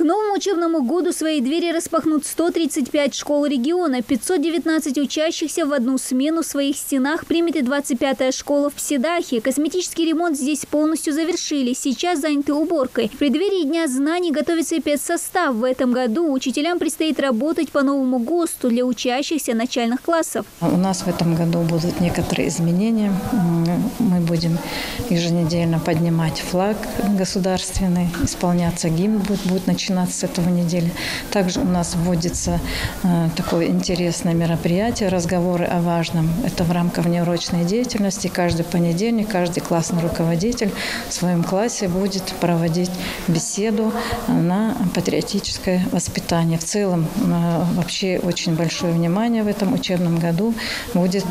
новому учебному году свои двери распахнут 135 школ региона. 519 учащихся в одну смену в своих стенах примет и 25-я школа в Псидахе. Косметический ремонт здесь полностью завершили. Сейчас заняты уборкой. В преддверии Дня знаний готовится и педсостав. В этом году учителям предстоит работать по новому ГОСТу для учащихся начальных классов. У нас в этом году будут некоторые изменения. Мы будем еженедельно поднимать флаг государственный, исполняться гимн будет начинаться с этого недели. Также у нас вводится такое интересное мероприятие, разговоры о важном. Это в рамках внеурочной деятельности. Каждый понедельник, каждый классный руководитель в своем классе будет проводить беседу на патриотическое воспитание. В целом, вообще очень большое внимание в этом учебном году будет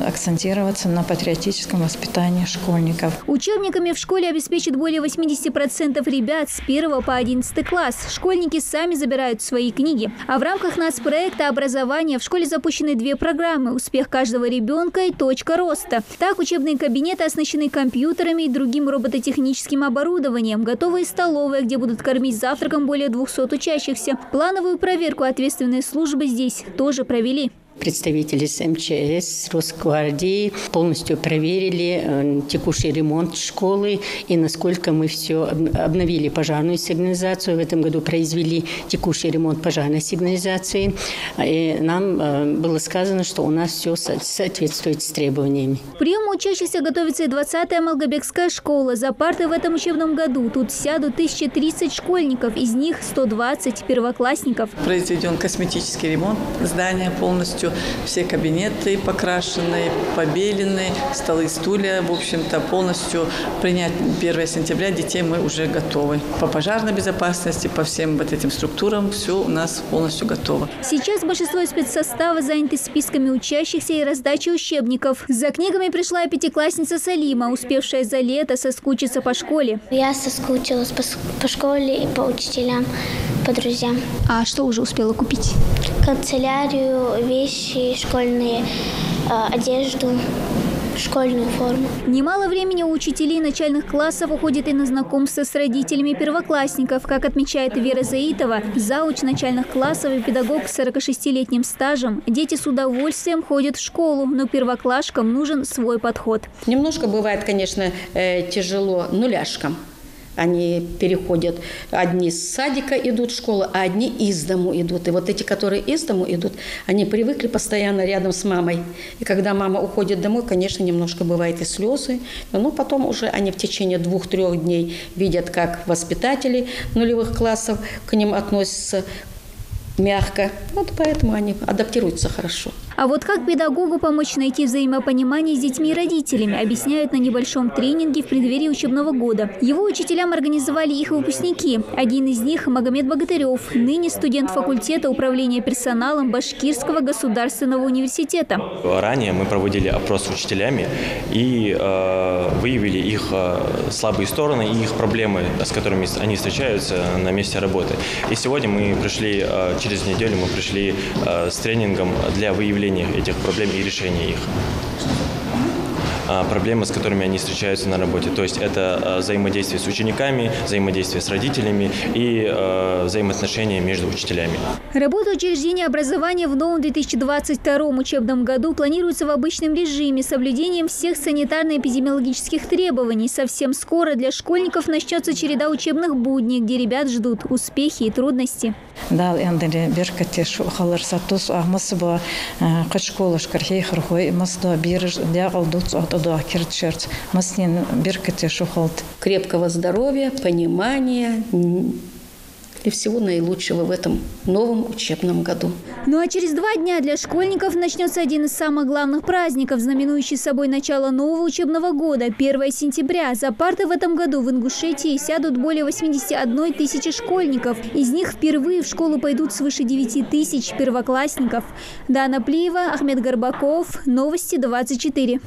акцентироваться на патриотическом воспитании школьников. Учебниками в школе обеспечат более 80% ребят с 1 по 11 класс. Школьники сами забирают свои книги. А в рамках нацпроекта образования в школе запущены 2 программы «Успех каждого ребенка» и «Точка роста». Так, учебные кабинеты оснащены компьютерами и другим робототехническим оборудованием. Готовые столовые, где будут кормить завтраком более 200 учащихся. Плановую проверку ответственные службы здесь тоже провели. Представители с МЧС, Росгвардии полностью проверили текущий ремонт школы и насколько мы все обновили пожарную сигнализацию. В этом году произвели текущий ремонт пожарной сигнализации. И нам было сказано, что у нас все соответствует с требованиями. К приему учащихся готовится и 20-я Малгобекская школа. За парты в этом учебном году тут сядут 1030 школьников, из них 120 первоклассников. Произведен косметический ремонт здания полностью. Все кабинеты покрашены, побелены, столы, стулья. В общем-то, полностью принять 1 сентября детей мы уже готовы. По пожарной безопасности, по всем вот этим структурам все у нас полностью готово. Сейчас большинство спецсостава заняты списками учащихся и раздачей учебников. За книгами пришла и 5-классница Салима, успевшая за лето соскучиться по школе. Я соскучилась по школе и по учителям, по друзьям. А что уже успела купить? Канцелярию, вещи, школьные, одежду, школьную форму. Немало времени у учителей начальных классов уходит и на знакомство с родителями первоклассников. Как отмечает Вера Заитова, зауч начальных классов и педагог с 46-летним стажем, дети с удовольствием ходят в школу, но первоклашкам нужен свой подход. Немножко бывает, конечно, тяжело нуляшкам. Они переходят, одни с садика идут в школу, а одни из дому идут. И вот эти, которые из дому идут, они привыкли постоянно рядом с мамой. И когда мама уходит домой, конечно, немножко бывает и слезы. Но потом уже они в течение 2-3 дней видят, как воспитатели нулевых классов к ним относятся мягко. Вот поэтому они адаптируются хорошо. А вот как педагогу помочь найти взаимопонимание с детьми и родителями, объясняют на небольшом тренинге в преддверии учебного года. Его учителям организовали их выпускники. Один из них – Магомед Богатырев, ныне студент факультета управления персоналом Башкирского государственного университета. Ранее мы проводили опрос с учителями и выявили их слабые стороны и их проблемы, с которыми они встречаются на месте работы. И сегодня мы пришли, через неделю мы пришли с тренингом для выявления этих проблем и решения их. Проблемы, с которыми они встречаются на работе. То есть это взаимодействие с учениками, взаимодействие с родителями и взаимоотношения между учителями. Работа учреждения образования в новом 2022 учебном году планируется в обычном режиме с соблюдением всех санитарно-эпидемиологических требований. Совсем скоро для школьников начнется череда учебных будней, где ребят ждут успехи и трудности. Крепкого здоровья, понимания и всего наилучшего в этом новом учебном году. Ну а через 2 дня для школьников начнется один из самых главных праздников, знаменующий собой начало нового учебного года – 1 сентября. За парты в этом году в Ингушетии сядут более 81 тысячи школьников. Из них впервые в школу пойдут свыше 9 тысяч первоклассников. Дана Плиева, Ахмед Горбаков. Новости 24.